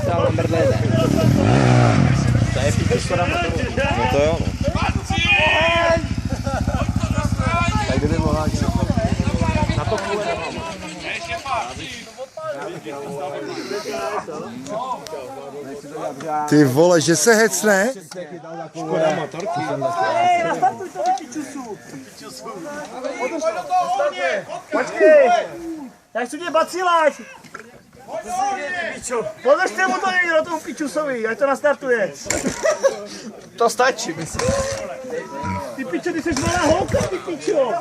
stál na mrdle jde. To je píky škoda motoru. No to jo, no. Tak kdyby mohla Na to půle nemám. Ty vole, že se hecne? Škoda motorky. Nastartuj to do pičusu. Počkej. Já chci tě baciláš. Podržte mu to někdo, tomu pičusovi, ať to nastartuje. To stačí, myslím. Ty pičo, ty jsi malá holka, ty pičo.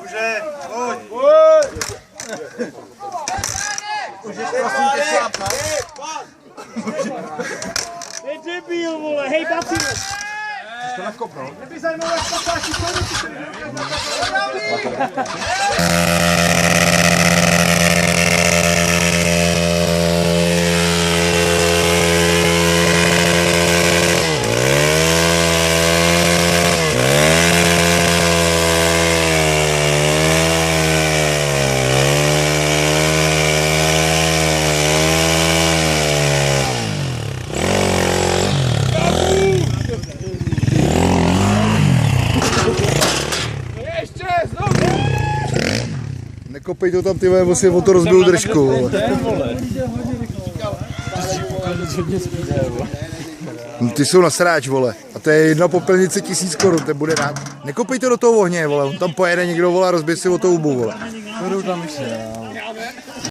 Už je prosím tě šláp, ne? Je debil, vole, hej, bacil. Chceš to nakopnout? Mě by zajímalo, jak pasáš komu. Nekopej to tam, ty vole, si o to rozbiju držku. No, ty jsou na sráč, vole. A to je jedna popelnice 1000 korun, ten bude rád. Nekopej to do toho ohně, vole. On tam pojede někdo, vole, a rozbije si o to hubu, vole. To jdou tam ještě,